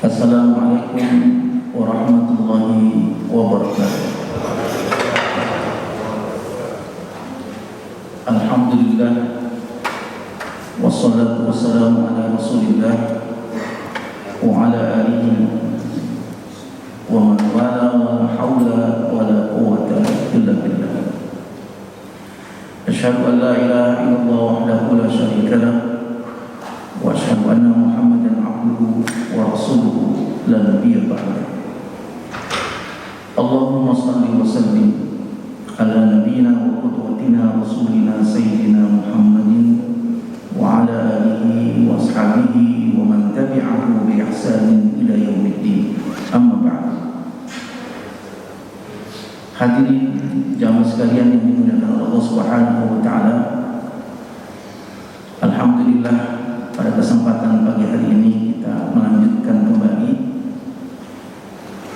Assalamualaikum warahmatullahi wabarakatuh. Alhamdulillah, wassalatu wassalamu ala rasulillah wa ala alihi wa man wala wa la hawla wa la quwwata illa billah. Asyhadu an la ilaha illallah wahdahu la syarika lah wa asyhadu anna Muhammadan abduhu wa rasuluhu la nabiyya ba'da. Allahumma shalli wa sallim ala nabiyyina wa qudwatina rasulina sayyidina Muhammadin wa ala alihi wa ashabihi wa man tabi'ahu bi ihsanin ila yaumiddin. Amma ba'd. Hadirin jamaah sekalian yang dimuliakan Allah Subhanahu wa taala. Alhamdulillah, pada kesempatan pagi hari ini kita melanjutkan kembali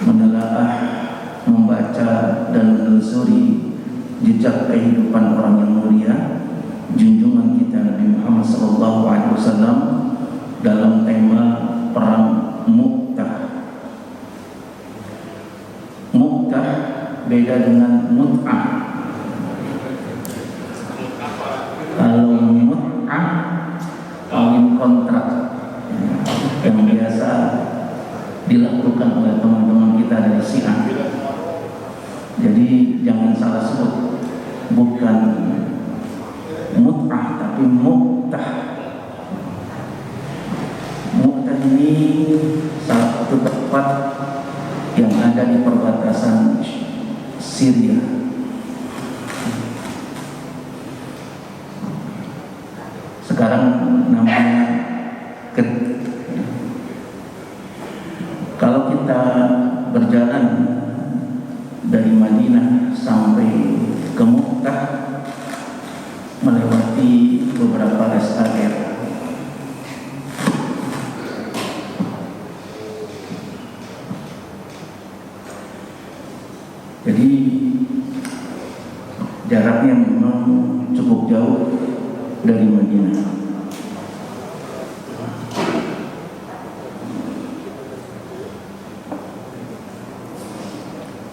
menelaah, membaca dan menelusuri jejak kehidupan orang yang mulia, junjungan kita Nabi Muhammad SAW dalam tema perang Mu'tah. Mu'tah beda dengan mut'ah. Kalau mut'ah kawin kontrak yang biasa dilakukan oleh teman-teman kita dari Syiah. Jadi jangan salah sebut, bukan mut'ah tapi mu'tah. Mu'tah ini satu tempat yang ada di perbatasan Syria. Sekarang namanya kalau kita berjalan dari Madinah sampai ke Mu'tah melewati beberapa rest area. Jadi jaraknya memang cukup jauh dari Madinah.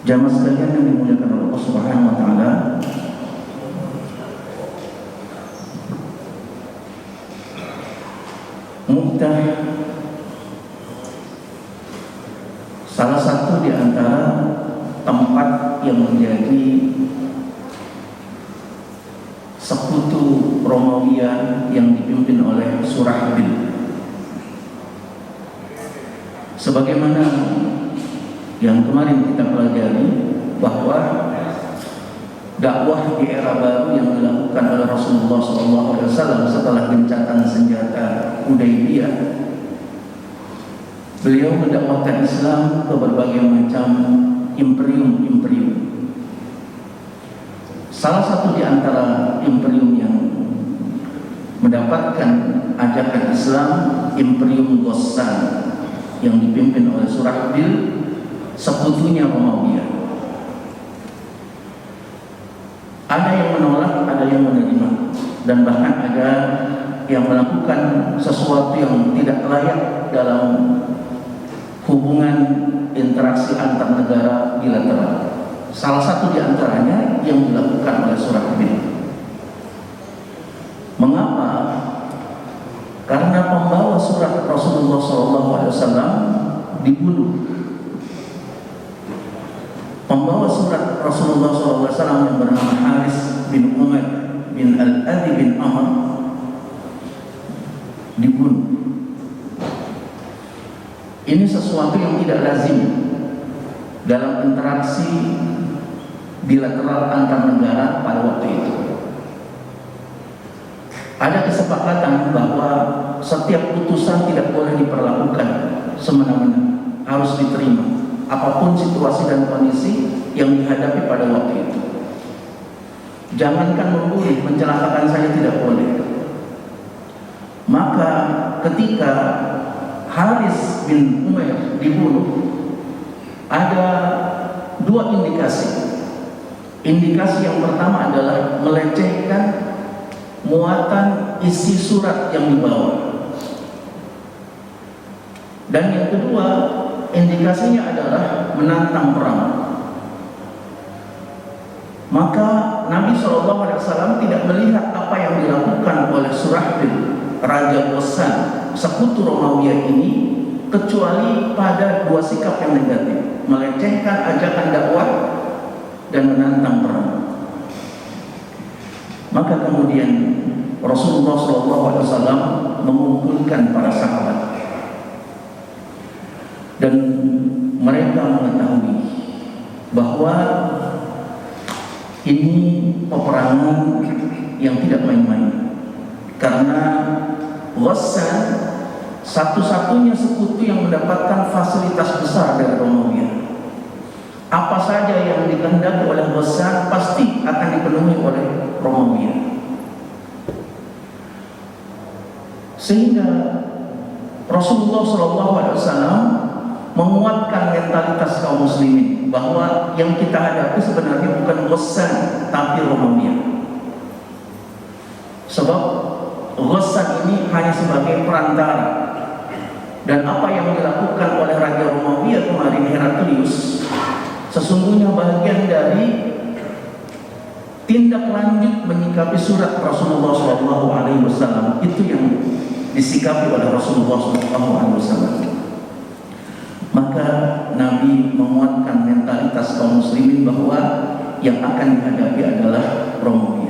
Jamaah sekalian yang dimuliakan oleh Allah Subhanahu wa taala, Mu'tah salah satu di antara tempat yang menjadi sekutu Romawiya yang dipimpin oleh Surahbil. Sebagaimana yang kemarin kita pelajari bahwa dakwah di era baru yang dilakukan oleh Rasulullah SAW setelah gencatan senjata Hudaybiyah, beliau mendakwahkan Islam ke berbagai macam imperium-imperium. Salah satu di antara imperium yang mendapatkan ajakan Islam, Imperium Ghassan yang dipimpin oleh Surahbil, sekutunya Romawiya. Ada yang menolak, ada yang menerima, dan bahkan ada yang melakukan sesuatu yang tidak layak dalam hubungan interaksi antar negara bilateral. Salah satu di antaranya yang dilakukan oleh Surahbil. Mengapa? Karena pembawa surat Rasulullah SAW dibunuh. Pembawa surat Rasulullah SAW yang bernama Haris bin Umar bin Al-Adhi bin Amr dibunuh. Ini sesuatu yang tidak lazim dalam interaksi bilateral antar negara pada waktu itu. Ada kesepakatan bahwa setiap putusan tidak boleh diperlakukan semena-mena, harus diterima apapun situasi dan kondisi yang dihadapi pada waktu itu. Jangankan membunuh, mencelakakan saja tidak boleh. Maka ketika Haris bin Umar dibunuh, ada dua indikasi. Indikasi yang pertama adalah melecehkan muatan isi surat yang dibawa. Dan yang kedua, indikasinya adalah menantang perang. Maka Nabi SAW tidak melihat apa yang dilakukan oleh Surahbil, Raja Ghassan, sekutu Romawi ini, kecuali pada dua sikap yang negatif: melecehkan ajakan dakwah dan menantang perang. Maka kemudian Rasulullah SAW mengumpulkan para sahabat, dan mereka mengetahui bahwa ini peperangan yang tidak main-main, karena Ghassan satu-satunya sekutu yang mendapatkan fasilitas besar dari Romawi. Apa saja yang dikehendaki oleh Ghassan pasti akan dipenuhi oleh Romawi. Sehingga Rasulullah SAW menguatkan mentalitas kaum muslimin bahwa yang kita hadapi sebenarnya bukan Ghassan tapi Romawi. Sebab Ghassan ini hanya sebagai perantara, dan apa yang dilakukan oleh Raja Romawi kemarin, Heraklius, sesungguhnya bagian dari tindak lanjut menyikapi surat Rasulullah SAW. Itu yang disikapi oleh Rasulullah SAW. Maka Nabi menguatkan mentalitas kaum muslimin bahwa yang akan dihadapi adalah Romawi.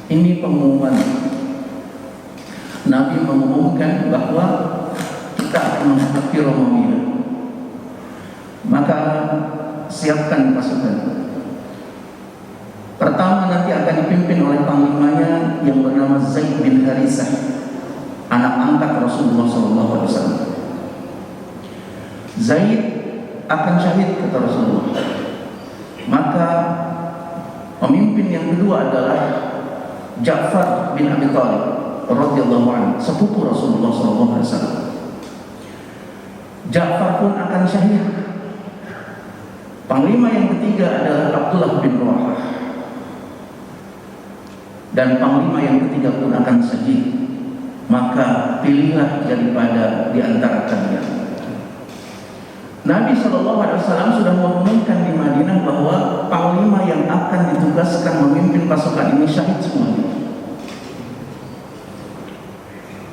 Ini pengumuman. Nabi mengumumkan bahwa kita akan menghadapi Romawi. Maka siapkan pasukan. Pertama nanti akan dipimpin oleh panglimanya yang bernama Zaid bin Harisah, anak angkat Rasulullah SAW. Zaid akan syahid, kata Rasulullah. Maka pemimpin yang kedua adalah Ja'far bin Abi Thalib radhiyallahu anhu, sepupu Rasulullah SAW. Ja'far pun akan syahid. Panglima yang ketiga adalah Abdullah bin Rawahah, dan panglima yang ketiga pun akan syahid. Maka pilihlah daripada di antara kalian. Nabi SAW sudah mengumumkan di Madinah bahwa panglima yang akan ditugaskan memimpin pasukan ini syahid semuanya.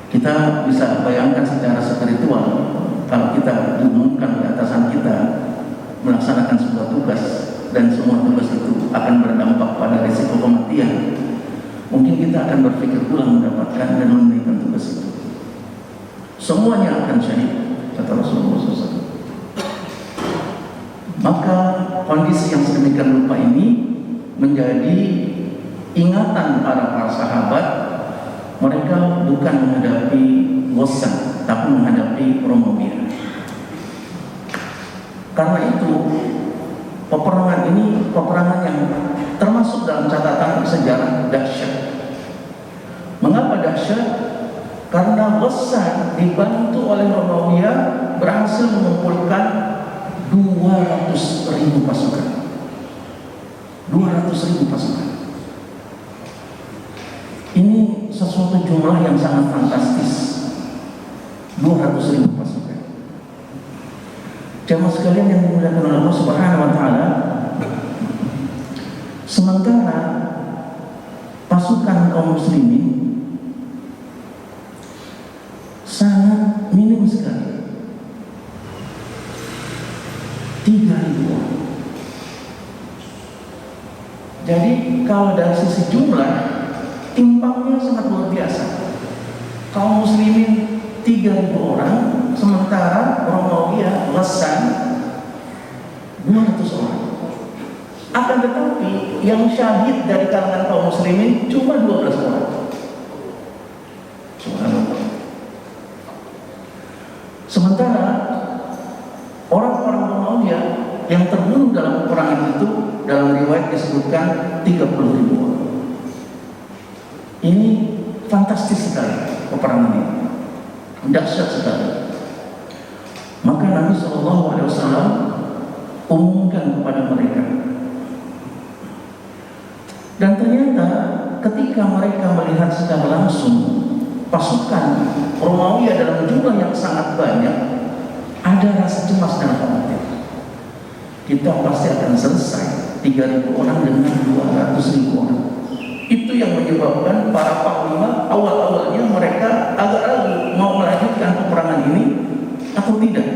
Kita bisa bayangkan secara spiritual, kalau kita diumumkan ke atasan kita melaksanakan sebuah tugas dan semua tugas itu akan berdampak pada risiko kematian, mungkin kita akan berpikir ulang mendapatkan dan menunaikan tugas itu. Semuanya akan syahid, kata Rasulullah SAW. Maka kondisi yang sedemikian rupa ini menjadi ingatan para sahabat. Mereka bukan menghadapi Ghassan, tapi menghadapi Romawi. Karena itu peperangan ini peperangan yang termasuk dalam catatan sejarah dahsyat. Mengapa dahsyat? Karena Ghassan dibantu oleh Romawi berhasil mengumpulkan 200.000 pasukan. 200.000 pasukan. Ini sesuatu jumlah yang sangat fantastis. 200.000 pasukan. Jamaah sekalian yang dimuliakan oleh Allah Subhanahu wa taala, sementara pasukan kaum muslimin sangat minim sekali. 3.000 orang. Jadi kalau dari sisi jumlah, timpangnya sangat luar biasa. Kaum muslimin 3.000 orang sementara Romawiya Ghassan 200 orang. Akan tetapi yang syahid dari kalangan kaum muslimin cuma 12 orang. Subhanallah. Sementara orang-orang Romawiya yang terbunuh dalam peperangan itu dalam riwayat disebutkan 30.000 orang. Ini fantastis sekali peperangan ini, dahsyat sekali. Maka Nabi SAW umumkan kepada mereka. Dan ternyata ketika mereka melihat secara langsung pasukan Romawi dalam jumlah yang sangat banyak, ada rasa cemas dan khawatir. Kita pasti akan selesai 3.000 orang dengan 200.000 orang. Itu yang menyebabkan para panglima awal-awalnya mereka agak ragu mau melanjutkan peperangan ini atau tidak.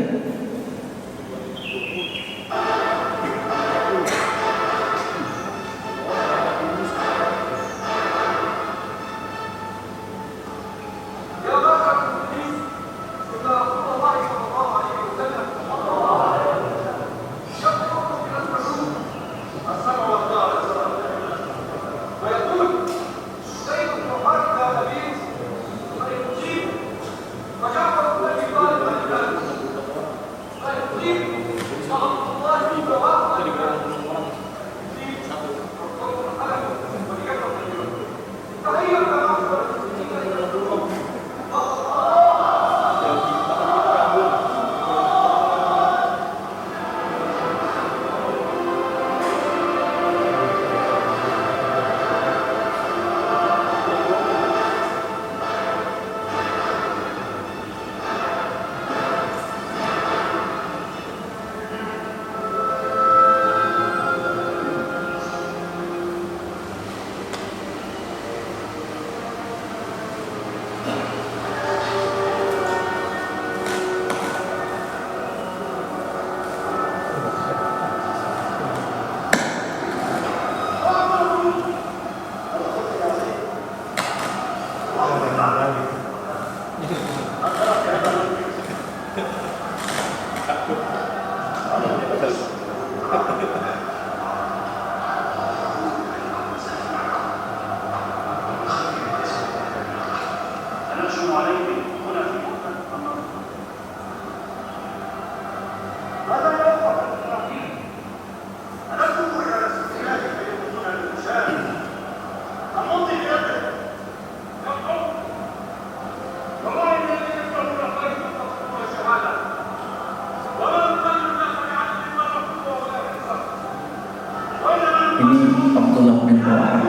Ini Abdullah bin Rawah.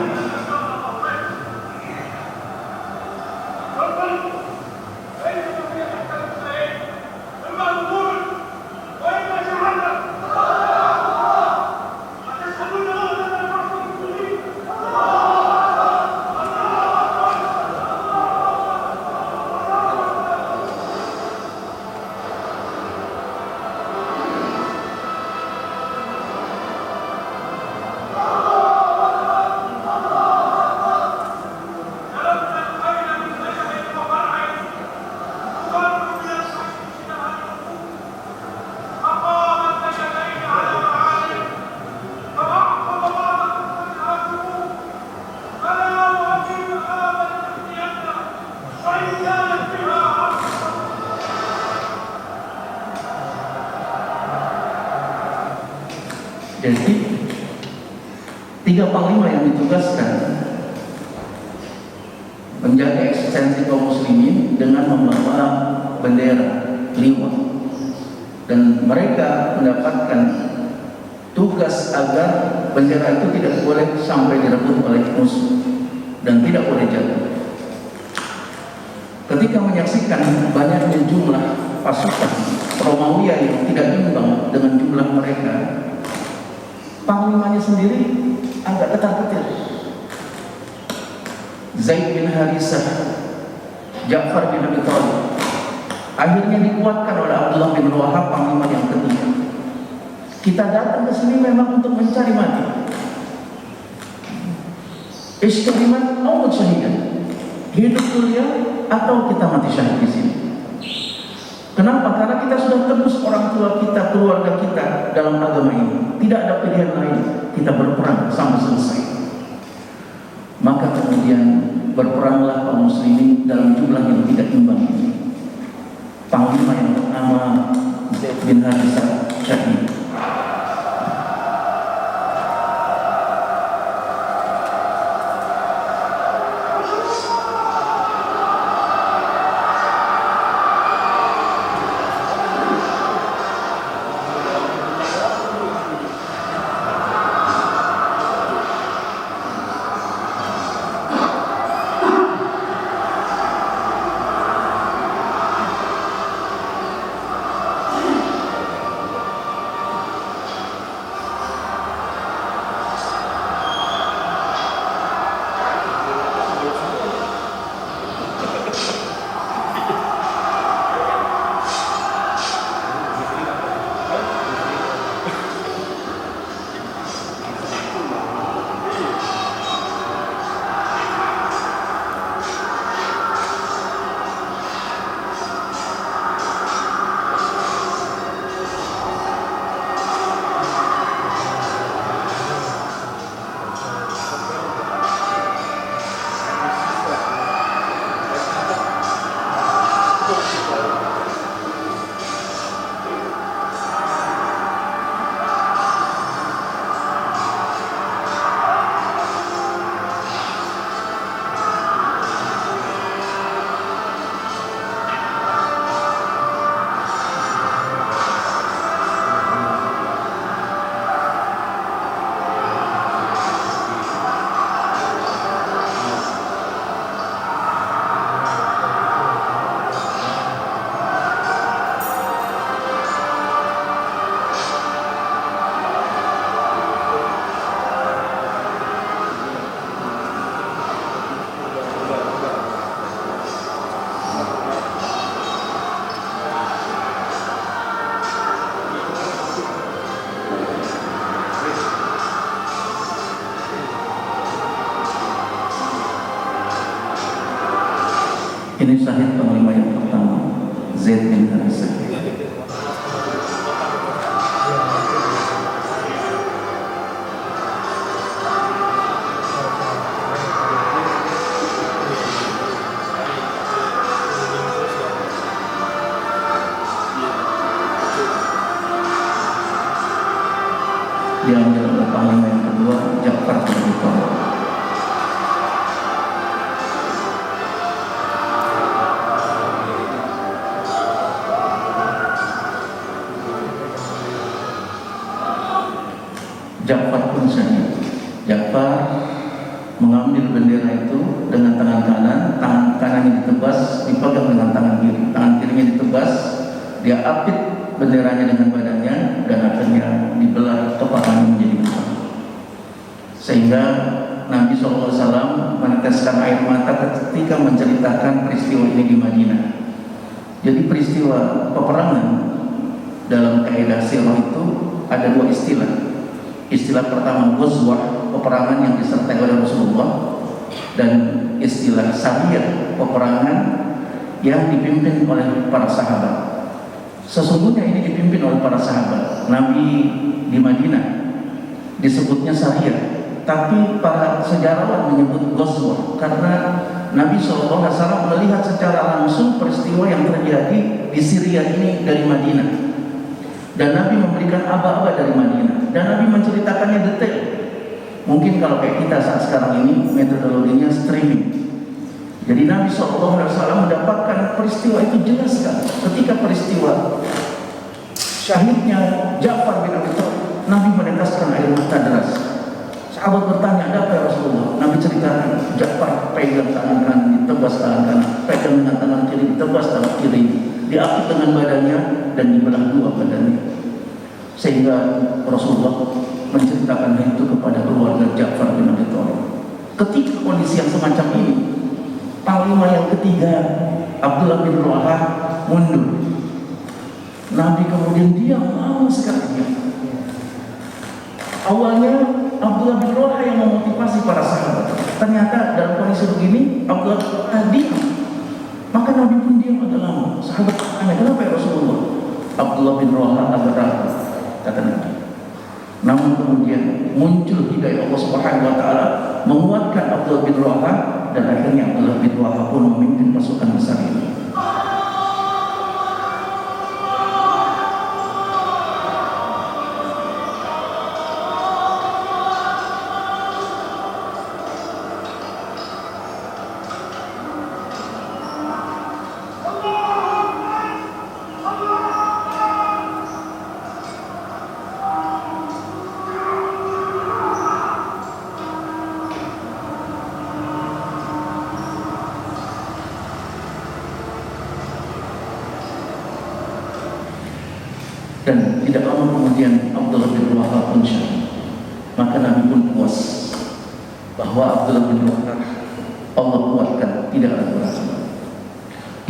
Jadi 3 panglima yang ditugaskan menjaga eksistensi kaum muslimin dengan membawa bendera liwa, dan mereka mendapatkan tugas agar bendera itu tidak boleh sampai direbut oleh musuh dan tidak boleh jatuh. Ketika menyaksikan banyaknya jumlah pasukan Romawiya yang tidak imbang dengan jumlah mereka, panglimanya sendiri agak ketar-ketir. Zaid bin Harisah, Ja'far bin Abi Thalib akhirnya dikuatkan oleh Abdullah bin Rawah, panglima yang ketiga. Kita datang ke sini memang untuk mencari mati. Istiqamah maut syahidan, hidup mulia atau kita mati syahid di sini. Kenapa? Karena kita sudah tebus orang tua kita, keluarga kita dalam agama ini. Tidak ada pilihan lain. Kita berperang sampai selesai. Maka kemudian berperanglah kaum muslimin dalam jumlah yang tidak imbang. Panglima yang pertama Zaid bin Harithah syahid. Ini syahid panglima yang pertama, Zaid bin Harithah. Diambil oleh panglima yang kedua, Ja'far bin Abi Thalib. Ja'far pun syahid. Ja'far mengambil bendera itu dengan tangan kanan, tangan kanannya ditebas, dipegang dengan tangan kiri, tangan kirinya ditebas, dia apit benderanya dengan badannya dan akhirnya dibelah kepalanya menjadi dua. Sehingga Nabi SAW meneteskan air mata ketika menceritakan peristiwa ini di Madinah. Jadi peristiwa peperangan dalam kaidah sirah itu ada dua istilah. Istilah pertama ghazwah, peperangan yang disertai oleh Rasulullah, dan istilah sariyah, peperangan yang dipimpin oleh para sahabat. Sesungguhnya ini dipimpin oleh para sahabat. Nabi di Madinah disebutnya sariyah, tapi para sejarawan menyebut ghazwah karena Nabi SAW melihat secara langsung peristiwa yang terjadi di Syria ini dari Madinah. Dan Nabi memberikan aba-aba dari Madinah. Dan Nabi menceritakannya detail. Mungkin kalau kayak kita saat sekarang ini metodologinya streaming. Jadi Nabi SAW mendapatkan peristiwa itu jelas sekali. Ketika peristiwa syahidnya Ja'far bin Abi Thalib, Nabi meneteskan air mata deras. Sahabat bertanya, ada apa ya Rasulullah? Nabi ceritakan, Ja'far pegang tangan kanan, ditebas tangan kanan, pegang dengan tangan kiri, ditebas tangan kiri, diapit dengan badannya dan dibelah dua badannya. Sehingga Rasulullah menceritakan itu kepada keluarga Ja'far bin Abi Thalib. Ketika kondisi yang semacam ini, panglima yang ketiga Abdullah bin Rawaha mundur. Nabi kemudian diam lama sekali. Awalnya Abdullah bin Rawaha yang memotivasi para sahabat. Ternyata dalam kondisi begini Abdullah bin Rawaha diam. Maka Nabi pun diam agak lama. Sahabat bertanya, kenapa ya Rasulullah? Abdullah bin Rawaha agak ragu, kata Nabi. Namun kemudian muncul hidayah Allah Subhanahu wa taala menguatkan Abdullah bin Rawaha, dan akhirnya Abdullah bin Rawaha pun memimpin pasukan besar ini. Dan tidak lama kemudian Abdullah bin Rawaha pun syahid. Maka Nabi pun puas bahwa Abdullah bin Rawaha Allah kuatkan, tidak ragu lagi.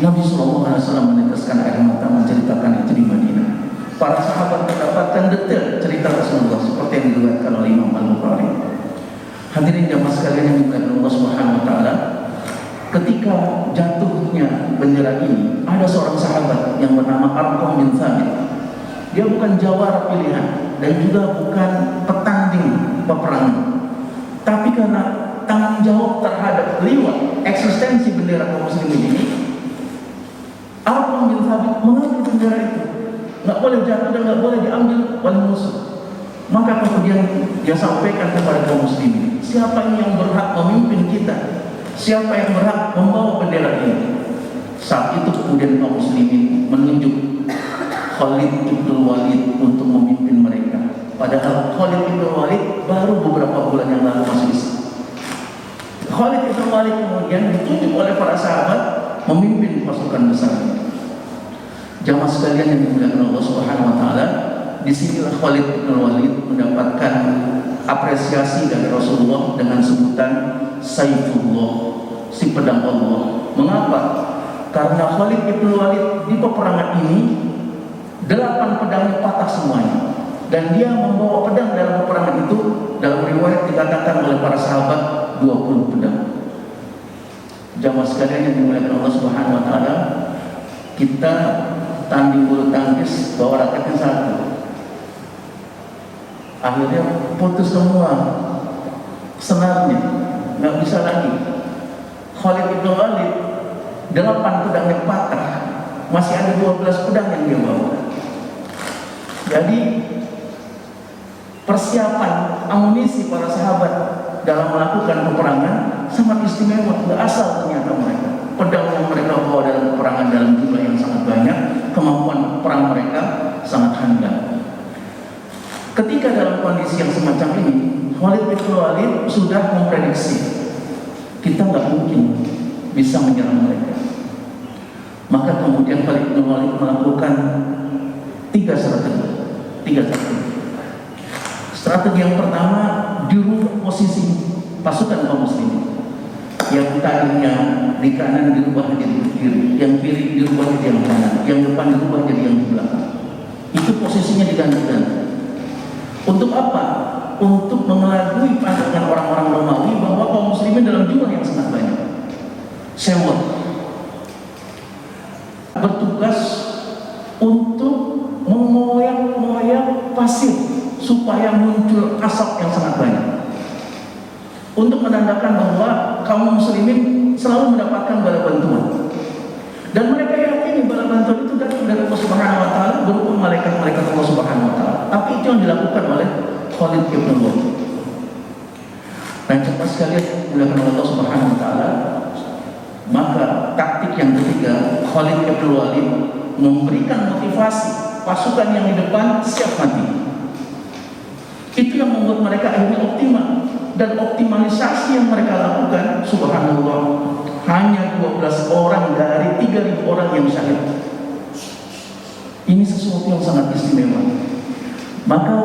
Nabi SAW meneteskan air mata menceritakan itu di Madinah. Para sahabat mendapatkan detail cerita Rasulullah seperti yang diriwayatkan oleh Imam Al-Bukhari. Hadirin jamaah sekalian yang dimuliakan Allah Subhanahu wa taala, ketika jatuhnya bendera ini, ada seorang sahabat yang bernama Arqam bin Thabit. Dia bukan jawara pilihan dan juga bukan petanding peperangan, tapi karena tanggung jawab terhadap liwat eksistensi bendera kaum muslimin ini, Arqam bin Thabit mengambil bendera itu. Nggak boleh jatuh dan nggak boleh diambil oleh musuh. Maka kemudian dia sampaikan kepada kaum muslimin, siapa ini yang berhak memimpin kita? Siapa yang berhak membawa bendera ini? Saat itu kemudian kaum muslimin menunjuk Khalid bin Walid untuk memimpin mereka. Padahal Khalid bin Walid baru beberapa bulan yang lalu masuk Islam. Khalid bin Walid kemudian ditunjuk oleh para sahabat memimpin pasukan besar. Jamaah sekalian yang dimuliakan Allah Subhanahu wa taala, disinilah Khalid bin Walid mendapatkan apresiasi dari Rasulullah dengan sebutan Saifullah, si pedang Allah. Mengapa? Karena Khalid bin Walid di peperangan ini 8 pedangnya patah semuanya, dan dia membawa pedang dalam peperangan itu. Dalam riwayat dikatakan oleh para sahabat 20 pedang. Jamaah sekalian yang dimuliakan Allah Subhanahu wa taala, kita tanding bulu tangkis bawa raketnya satu, akhirnya putus semua senarnya, nggak bisa lagi. Khalid bin Walid 8 pedangnya patah, masih ada 12 pedang yang dia bawa. Jadi persiapan amunisi para sahabat dalam melakukan peperangan sangat istimewa. Nggak asal ternyata mereka. Pedang yang mereka bawa dalam peperangan dalam jumlah yang sangat banyak, kemampuan perang mereka sangat handal. Ketika dalam kondisi yang semacam ini, Khalid bin Walid sudah memprediksi kita nggak mungkin bisa menyerang mereka. Maka kemudian Khalid bin Walid melakukan 3 strategi. Strategi yang pertama, dirubah posisi pasukan kaum muslimin. Yang tadinya di kanan dirubah jadi di kiri, yang kiri dirubah jadi yang kanan, yang depan dirubah jadi yang di belakang. Itu posisinya diganti-ganti. Untuk apa? Untuk mengelabui pandangan orang-orang Romawi bahwa kaum muslimin dalam jumlah yang sangat banyak. Sewot bertugas untuk mengoyak-ngoyak pasir supaya muncul asap yang sangat banyak, untuk menandakan bahwa kaum muslimin selalu mendapatkan bala bantuan. Dan mereka yakini bala bantuan itu datang dari Allah Subhanahu wa taala berupa malaikat-malaikat Allah Subhanahu wa taala. Tapi itu yang dilakukan oleh Khalid bin Walid. Dan cepat sekali dilakukan oleh Allah Subhanahu wa taala. Maka taktik yang ketiga, Khalid bin Walid memberikan motivasi pasukan yang di depan siap mati. Itu yang membuat mereka akhirnya optimal. Dan optimalisasi yang mereka lakukan, subhanallah, hanya 12 orang dari 3.000 orang yang syahid. Ini sesuatu yang sangat istimewa. Maka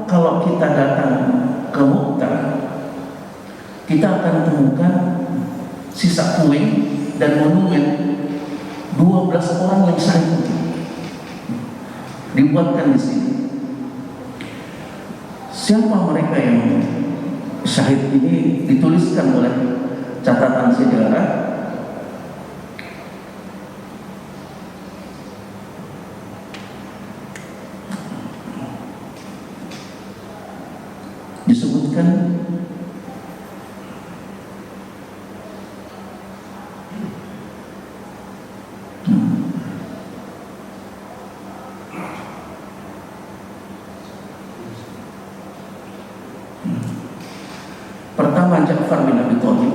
kalau kita datang ke Mu'tah, kita akan temukan sisa puing dan monumen 12 orang yang syahid dibuatkan di sini. Siapa mereka yang syahid ini dituliskan oleh catatan sejarah. sekalian, pertama Ja'far bin Abi Thalib,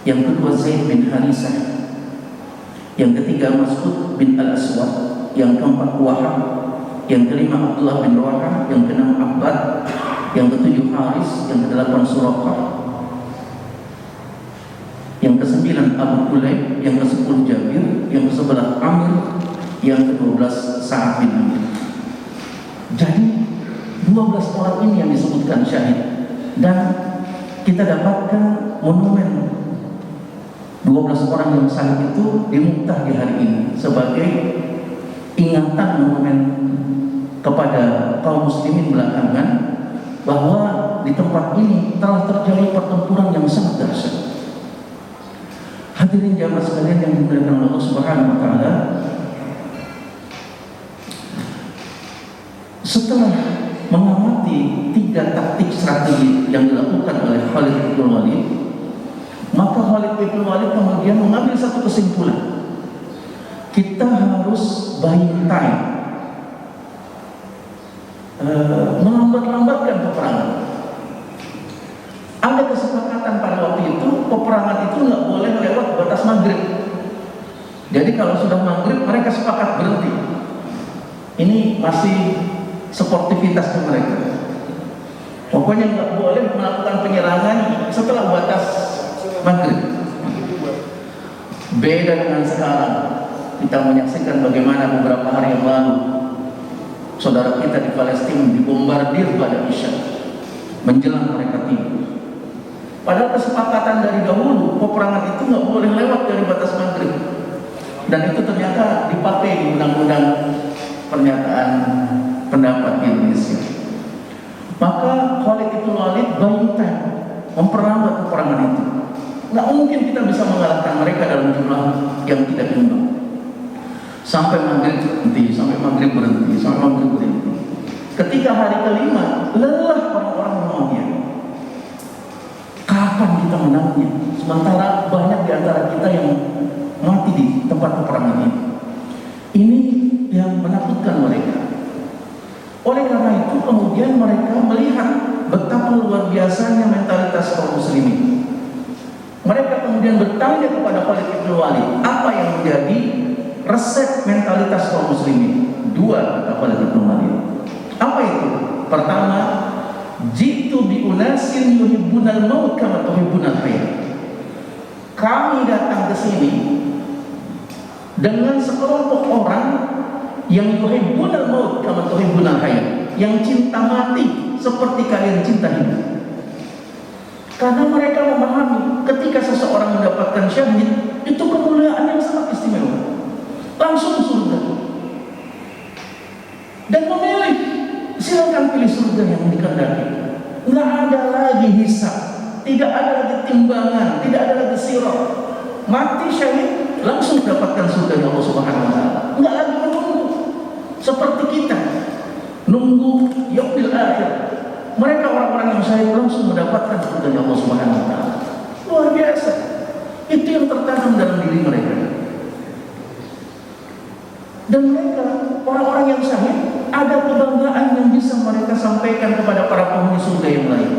yang kedua Zaid bin Harisah, yang ketiga Mas'ud bin Al-Aswad, yang keempat Wahab, yang kelima Abdullah bin Rawahah, yang keenam Abbad, yang ketujuh Haris, yang kedelapan Suraqah, yang kesembilan Abu Kulayb, yang kesepuluh Jabir, yang kesebelas Amir, yang ke-12 Sa'ad bin Amir. Jadi 12 orang ini yang disebutkan syahid, dan kita dapatkan monumen 12 orang yang syahid itu dimuntah di hari ini sebagai ingatan monumen kepada kaum muslimin belakangan bahwa di tempat ini telah terjadi pertempuran yang sangat dahsyat. Hadirin jamaah sekalian yang dimuliakan Allah Subhanahu wa taala, setelah mengamati 3 taktik strategi yang dilakukan oleh Khalid bin Walid, maka Khalid bin Walid kemudian mengambil satu kesimpulan: kita harus buying time, melambat-lambatkan peperangan. Ada kesepakatan pada waktu itu peperangan itu nggak boleh lewat batas maghrib. Jadi kalau sudah maghrib mereka sepakat berhenti. Ini masih sportivitasnya mereka. Pokoknya nggak boleh melakukan penyerangan setelah batas maghrib. Beda dengan sekarang. Kita menyaksikan bagaimana beberapa hari yang lalu saudara kita di Palestina dibombardir pada Isya menjelang mereka tidur. Padahal kesepakatan dari dahulu peperangan itu nggak boleh lewat dari batas maghrib, dan itu ternyata dipakai di undang-undang pernyataan pendapat di Indonesia. Maka Khalid bin Walid buying time, memperlambat peperangan itu. Nggak mungkin kita bisa mengalahkan mereka dalam jumlah yang tidak imbang. Sampai maghrib berhenti, sampai maghrib berhenti, sampai maghrib berhenti. Ketika hari kelima, lelah orang-orang menontonnya. Kapan kita menangnya? Sementara banyak di antara kita yang mati di tempat peperangan ini. Ini yang menakutkan mereka. Oleh karena itu kemudian mereka melihat betapa luar biasanya mentalitas kaum muslimin. Mereka kemudian bertanya kepada Khalid bin Walid, apa yang menjadi resep mentalitas kaum muslimin? 2 kata Khalid bin Walid. Apa itu? Pertama, jitu bi unasin yuhibbunal maut kama tuhibbunal hayat. Kami datang ke sini dengan sekelompok orang yang yuhibbunal maut kama tuhibbunal hayat, yang cinta mati seperti kalian cinta hidup. Karena mereka memahami ketika seseorang mendapatkan syahid itu kemuliaan yang sangat istimewa, langsung surga. Dan memilih, silakan pilih surga yang dikehendaki. Nggak ada lagi hisab, tidak ada lagi timbangan, tidak ada lagi sirat. Mati syahid langsung mendapatkan surga Allah Subhanahu wa taala. Nggak lagi menunggu seperti kita nunggu yaumil akhir. Mereka orang-orang yang syahid langsung mendapatkan surga Allah Subhanahu wa taala. Luar biasa. Itu yang tertanam dalam diri mereka. Dan mereka, orang-orang yang syahid, ada kebanggaan yang bisa mereka sampaikan kepada para penghuni surga yang lain.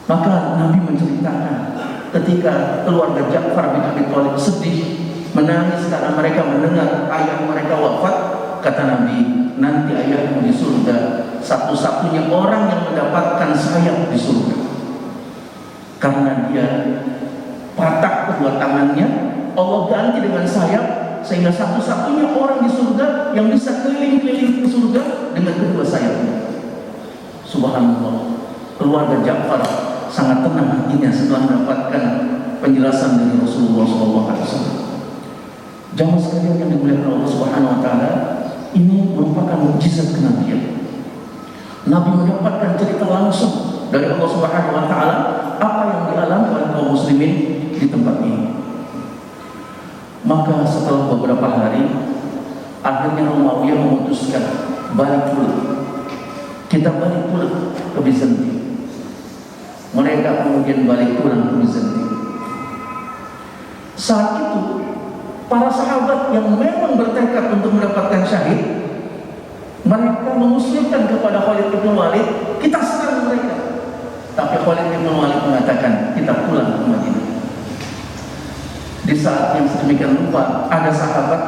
Maka Nabi menceritakan ketika keluarga Ja'far bin Abi Thalib sedih, menangis karena mereka mendengar ayah mereka wafat. Kata Nabi, nanti ayahmu di surga satu-satunya orang yang mendapatkan sayap di surga, karena dia patah kedua tangannya, Allah ganti dengan sayap, sehingga satu-satunya orang di surga yang bisa keliling-keliling ke surga dengan kedua sayapnya. Subhanallah, keluarga Ja'far sangat tenang hatinya setelah mendapatkan penjelasan dari Rasulullah SAW. Jamaah sekalian yang dimuliakan Allah Subhanahu wa taala, ini merupakan mukjizat kenabian. Nabi mendapatkan cerita langsung dari Allah Subhanahu wa taala apa yang dialami oleh kaum muslimin di tempat ini. Maka setelah beberapa hari, akhirnya Umayyah memutuskan balik dulu. kita balik pulang ke Bizantium. Mereka kemudian balik pulang ke Bizantium. Saat itu para sahabat yang memang bertekad untuk mendapatkan syahid, mereka mengusulkan kepada Khalid bin Walid, kita serang mereka. Tapi Khalid bin Walid mengatakan, kita pulang ke Madinah. Di saat yang sedemikian rupa, ada sahabat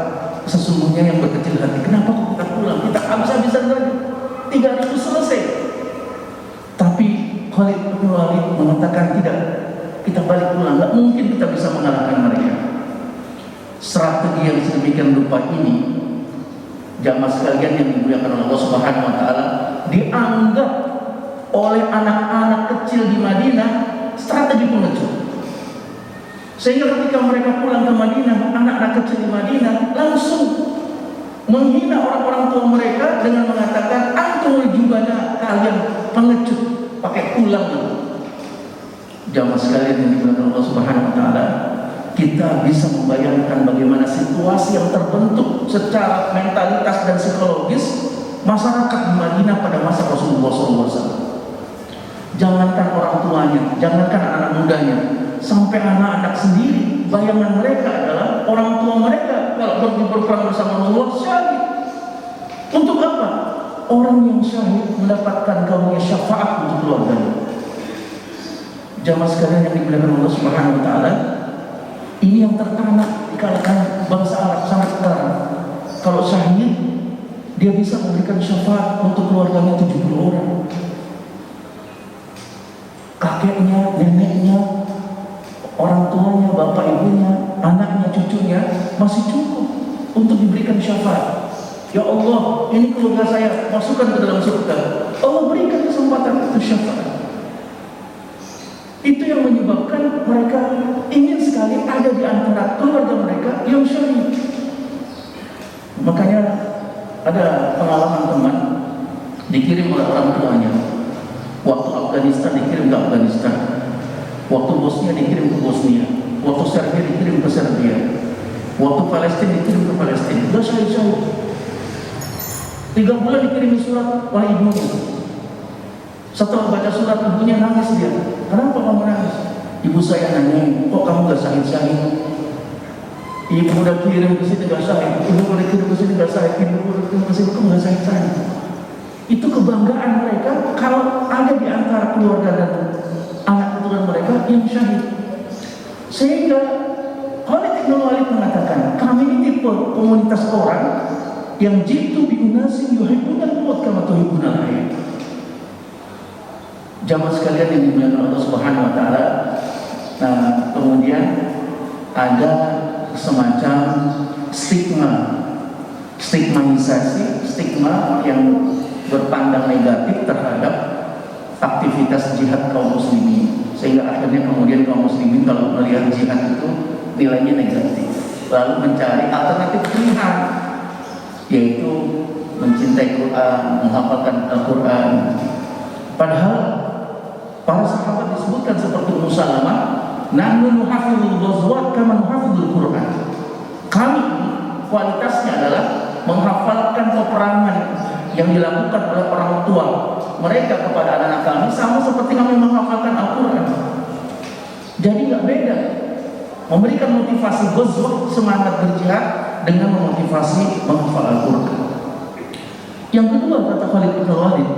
sesungguhnya yang berkecil hati, kenapa kita pulang? Kita habis-habisan lagi, 3 hari itu selesai. Tapi Khalid bin Walid mengatakan, tidak, kita balik pulang, nggak mungkin kita bisa mengalahkan mereka. Strategi yang sedemikian rupa ini, jamaah sekalian yang dimuliakan oleh Allah Subhanahu wa taala, dianggap oleh anak-anak kecil di Madinah strategi pengecut. Sehingga ketika mereka pulang ke Madinah, anak-anak kecil di Madinah langsung menghina orang-orang tua mereka dengan mengatakan, antumul jubana, kalian pengecut, pakai pulang. Jamaah sekalian yang dimuliakan Allah Subhanahu wa taala, kita bisa membayangkan bagaimana situasi yang terbentuk secara mentalitas dan psikologis masyarakat di Madinah pada masa Rasulullah SAW. Jangankan orang tuanya, jangankan anak mudanya, sampai anak-anak sendiri, bayangan mereka adalah orang tua mereka kalau pergi berperang bersama Rasulullah syahid. Untuk apa? Orang yang syahid mendapatkan karunia syafaat untuk keluarganya. Jamaah sekalian yang dimuliakan Allah Subhanahu wa taala, ini yang tertanam di kalangan bangsa Arab sangat terang. Kalau syahid, dia bisa memberikan syafaat untuk keluarganya 70 orang. Kakeknya, neneknya, orang tuanya, bapak ibunya, anaknya, cucunya masih cukup untuk diberikan syafaat. Ya Allah, ini keluarga saya, masukkan ke dalam surga. Allah berikan kesempatan itu syafaat. Itu yang menyebabkan mereka ingin sekali ada di antara keluarga mereka yang syahid. Makanya ada pengalaman teman dikirim oleh orang tuanya. Waktu Afghanistan dikirim ke Afghanistan, waktu Bosnia dikirim ke Bosnia, waktu Serbia dikirim ke Serbia, waktu Palestina dikirim ke Palestina. Sudah syahid-syahid. 3 bulan dikirim surat oleh ibunya. Setelah baca surat, ibunya nangis dia. Kenapa kamu nangis? Ibu saya nanya, kok kamu gak syahid-syahid? Ibu udah kirim ke sini gak syahid, ibu udah kirim ke sini gak syahid, ibu udah kirim ke sini gak syahid-syahid. Itu kebanggaan mereka kalau ada di antara keluarga dan anak keturunan mereka yang syahid. Sehingga Khalid bin Walid mengatakan, kami ini tipe komunitas orang yang jitu biunasin yuhibbunal maut kama tuhibbunal hayat. Jamaah sekalian yang dimuliakan Allah Subhanahu wa taala. Nah, kemudian ada semacam stigmatisasi, stigma yang berpandang negatif terhadap aktivitas jihad kaum muslimin, sehingga akhirnya kemudian kaum muslimin kalau melihat jihad itu nilainya negatif, lalu mencari alternatif pilihan, yaitu mencintai Quran, menghafalkan Al-Quran. Padahal para sahabat disebutkan seperti Ummu Salamah, nahnu nuhafizul ghazwat kama nuhafizul Quran. Kami kualitasnya adalah menghafalkan peperangan yang dilakukan oleh orang tua mereka kepada anak-anak kami sama seperti kami menghafalkan Al-Quran. Jadi nggak beda. Memberikan motivasi ghazwah, semangat berjihad, dengan memotivasi menghafal Al-Quran. Yang kedua, kata Khalid bin Walid,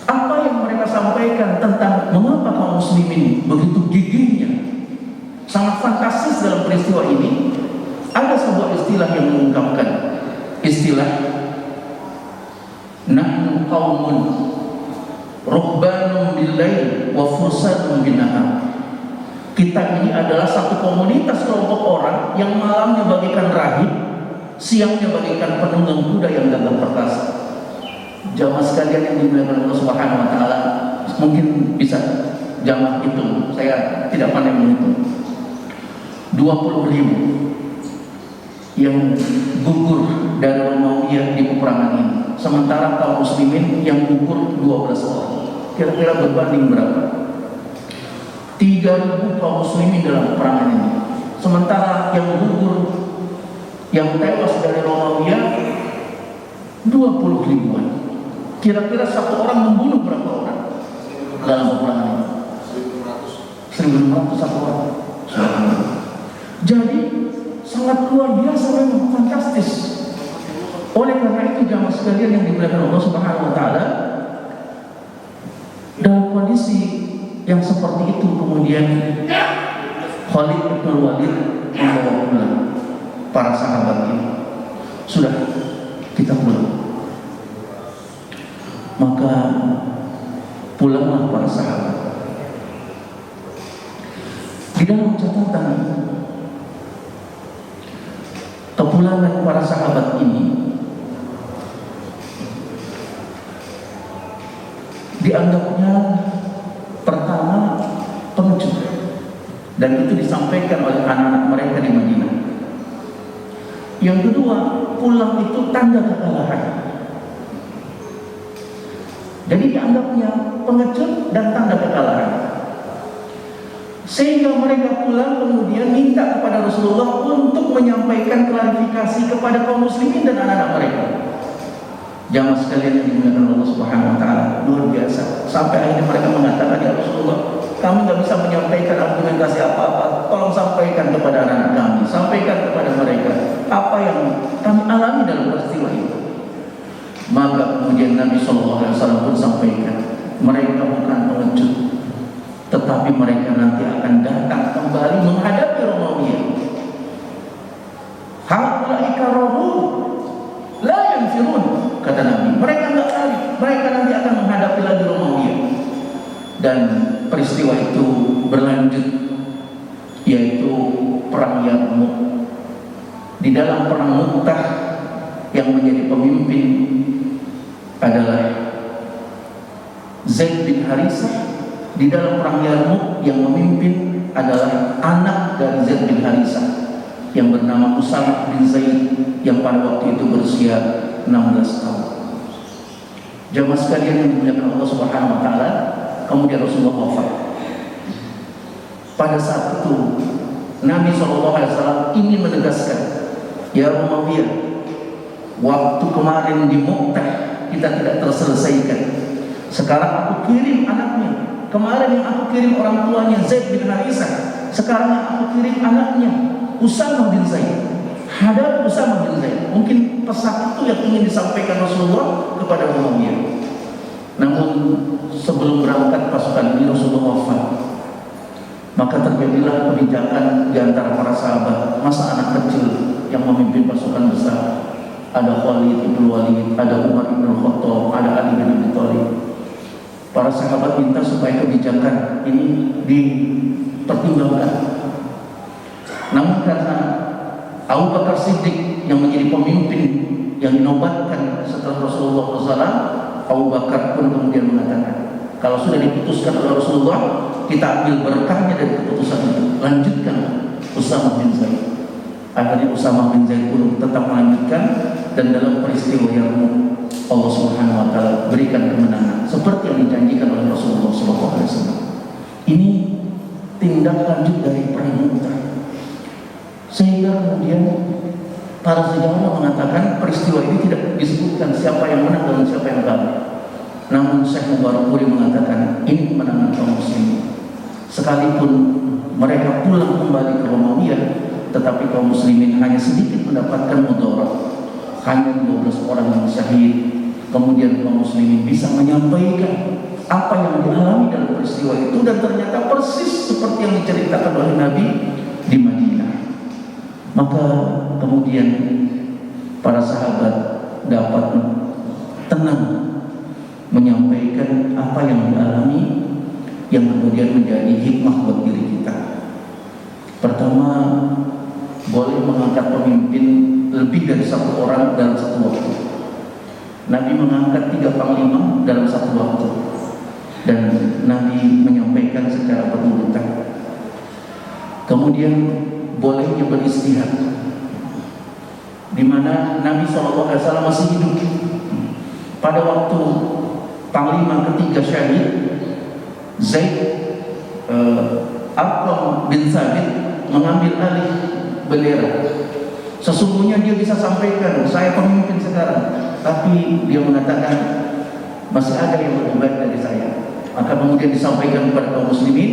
apa yang mereka sampaikan tentang mengapa kaum muslimin begitu gigihnya, sangat fantastis dalam peristiwa ini. Ada sebuah istilah yang mengungkapkan, istilah nahnu qaumun rukbanun bil-lail wa fursanun bin-nahar. Kita ini adalah satu komunitas kelompok orang yang malamnya bagikan rahib, siangnya bagikan penunggang kuda yang gagah perkasa. Jamaah sekalian yang dimuliakan Allah Subhanahu wa taala, mungkin bisa jamaah hitung, saya tidak pandai menghitung. 20.000 yang gugur dari Romawi di peperangan ini. Sementara kaum muslimin yang gugur 12 orang. Kira-kira berbanding berapa? 3.000 kaum muslimin dalam peperangan ini. Sementara yang gugur, yang tewas dari Romawi 20 ribuan. Kira-kira satu orang membunuh berapa orang dalam peperangan itu? 1.600 satu orang. Jadi sangat luar biasa, memang fantastis. Oleh karena itu jamaah sekalian yang dimuliakan Allah Subhanahu wa taala, dalam kondisi yang seperti itu kemudian Khalid bin Walid membawa pulang para sahabat ini. Sudah, kita pulang. Maka pulanglah para sahabat. Di dalam catatan kepulangan para sahabat ini dianggapnya pertama pengecut, dan itu disampaikan oleh anak-anak mereka di Madinah. Yang kedua, pulang itu tanda kekalahan. Jadi dianggapnya pengecut dan tanda kekalahan. Sehingga mereka pulang kemudian minta kepada Rasulullah untuk menyampaikan klarifikasi kepada kaum muslimin dan anak-anak mereka. Jamaah sekalian yang dimuliakan Allah Subhanahu wa taala, luar biasa. Sampai akhirnya mereka mengatakan, ya Rasulullah, kami nggak bisa menyampaikan argumentasi apa-apa. Tolong sampaikan kepada anak-anak kami, sampaikan kepada mereka apa yang kami alami dalam peristiwa itu. Maka kemudian Nabi SAW pun sampaikan, mereka bukan pengecut, tetapi mereka nanti akan datang kembali menghadapi Romawi. Haulai karahu la yanfirun, kata Nabi. Mereka enggak lari, mereka nanti akan menghadapi lagi Romawi. Dan peristiwa itu berlanjut, yaitu perang Yarmuk. Di dalam perang Mu'tah yang menjadi pemimpin adalah Zaid bin Harisah. Di dalam perang Yarmuk yang memimpin adalah anak dari Zaid bin Harisah yang bernama Usamah bin Zaid, yang pada waktu itu berusia 16 tahun. Jamaah sekalian yang dimuliakan Allah Subhanahu wa taala, kemudian Rasulullah wafat. Pada saat itu Nabi SAW ingin menegaskan, ya Romawiyyah, waktu kemarin di Mu'tah kita tidak terselesaikan. Sekarang aku kirim anaknya. Kemarin yang aku kirim orang tuanya Zaid bin Harisah, sekarang yang aku kirim anaknya Usamah bin Zaid. Hadap Usamah bin Zaid. Mungkin pesan itu yang ingin disampaikan Rasulullah kepada Romawiyyah. Namun sebelum berangkat pasukan ini Rasulullah wafat. Maka terjadilah kebijakan di antara para sahabat. Masa anak kecil yang memimpin pasukan besar? Ada Khalid bin Walid, ada Umar bin Khattab, ada Ali bin Abi Thalib. Para sahabat minta supaya kebijakan ini dipertimbangkan. Namun karena Abu Bakar Siddiq yang menjadi pemimpin yang dinobatkan setelah Rasulullah SAW, Abu Bakar pun kemudian mengatakan, kalau sudah diputuskan oleh Rasulullah, kita ambil berkahnya dari keputusan itu, lanjutkan Usamah bin Zaid. Akhirnya Usamah bin Zaid pun tetap melanjutkan, dan dalam peristiwa Yarmuk Allah Subhanahu wa taala berikan kemenangan seperti yang dijanjikan oleh Rasulullah SAW. Ini tindak lanjut dari perang Mu'tah. Sehingga kemudian para sejawat mengatakan peristiwa ini tidak disebutkan siapa yang menang dan siapa yang kalah. Namun Syekh Mubarakpuri mengatakan ini kemenangan kaum muslimin. Sekalipun mereka pulang kembali ke Romawiyyah, tetapi kaum muslimin hanya sedikit mendapatkan mudarat. Hanya 12 orang yang syahid. Kemudian kaum muslimin bisa menyampaikan apa yang dialami dalam peristiwa itu, dan ternyata persis seperti yang diceritakan oleh Nabi di Madinah. Maka kemudian para sahabat dapat tenang menyampaikan apa yang dialami, yang kemudian menjadi hikmah buat diri kita. Pertama, boleh mengangkat pemimpin lebih dari satu orang dalam satu waktu. Nabi mengangkat 3 panglima dalam satu waktu, dan Nabi menyampaikan secara berurutan. Kemudian bolehnya beristihad, di mana Nabi SAW masih hidup pada waktu panglima ketiga syahid Zaid Arqam bin Thabit mengambil alih bendera. Sesungguhnya dia bisa sampaikan, saya pemimpin sekarang, tapi dia mengatakan, masih ada yang lebih baik dari saya. Maka kemudian disampaikan kepada kaum muslimin,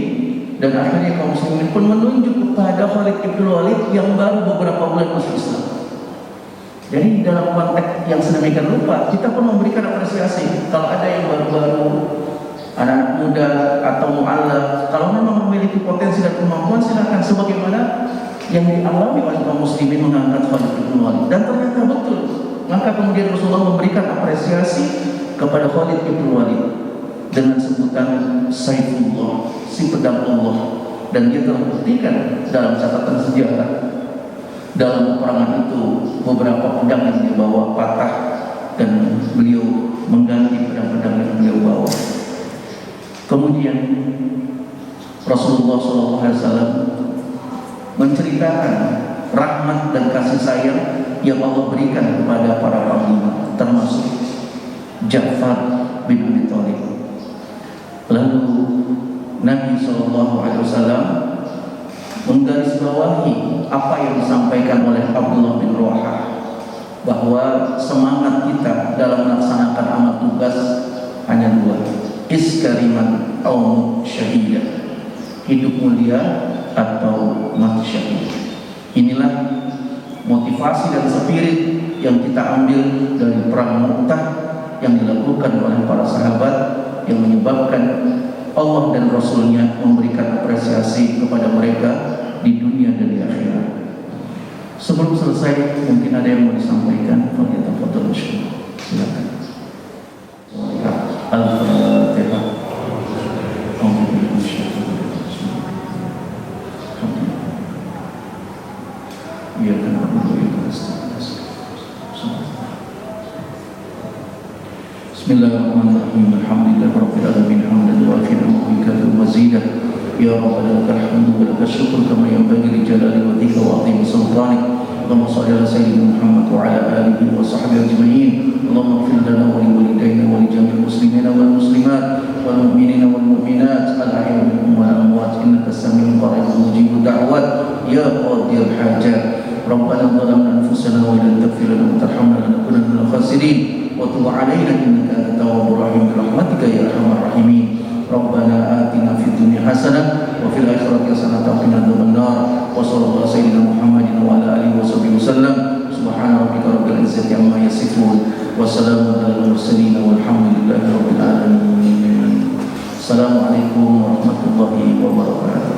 dan akhirnya kaum muslimin pun menunjuk kepada Khalid bin Walid yang baru beberapa bulan masuk Islam. Jadi dalam konteks yang sedemikian rupa, kita pun memberikan apresiasi. Kalau ada yang baru-baru, anak-anak muda atau mu'allaf, kalau memang memiliki potensi dan kemampuan, silakan, sebagaimana yang dialami oleh kaum muslimin mengangkat Khalid bin Walid. Dan ternyata betul. Maka kemudian Rasulullah memberikan apresiasi kepada Khalid bin Walid dengan sebutan Saifullah, si pedang Allah. Dan dia telah buktikan dalam catatan sejarah, dalam peperangan itu beberapa pedang yang dia bawa patah dan beliau mengganti pedang-pedang yang beliau bawa. Kemudian Rasulullah SAW menceritakan rahmat dan kasih sayang yang Allah berikan kepada para panglima, termasuk Ja'far bin Abi Thalib. Lalu Nabi SAW menggarisbawahi apa yang disampaikan oleh Abdullah bin Rawahah, bahwa semangat kita dalam melaksanakan amal tugas hanya dua: iskariman atau syahidah, hidup mulia atau mati syahid. Inilah motivasi dan spirit yang kita ambil dari perang Mu'tah yang dilakukan oleh para sahabat, yang menyebabkan Allah dan Rasulnya memberikan apresiasi kepada mereka di dunia dan di akhirat. Sebelum selesai, mungkin ada yang mau disampaikan. Fadhil silakan. Al-Fatihah. Bismillahirrahmanirrahim. Alhamdulillahirabbil alamin. Hamdan wafiyan wa katsir mazidah. Ya Rabbana lakal hamdu wa lakal syukru kama yanbaghi li jalali wajhika wa 'azimi sultanik. Allahumma shalli ala sayyidina Muhammad wa ala alihi wa sahbihi ajma'in. Allahumma ighfir lana wa li walidayna wa li jami'il muslimina wal muslimat wal mu'minina wal mu'minat al-ahya'i minhum wal amwat, innaka samii'un qaribun mujibud da'wat ya qadiyal hajat. Rabbana zalamna anfusana wa illam taghfir lana wa tarhamna lanakunanna minal khasirin. Wa tub 'alaina innaka antat tawwabur rahim bi rahmatika ya arhamar rahimin. Rabbana atina fid dunya hasanah wa fil akhirati hasanah wa qina adzabannar. Wa sallallahu sayyidina Muhammadin wa ala alihi washabbihi wasallam. Subhana rabbika rabbil izzati amma yasifun wa salamun alal mursalin walhamdulillahi rabbil alamin. Assalamualaikum warahmatullahi wabarakatuh.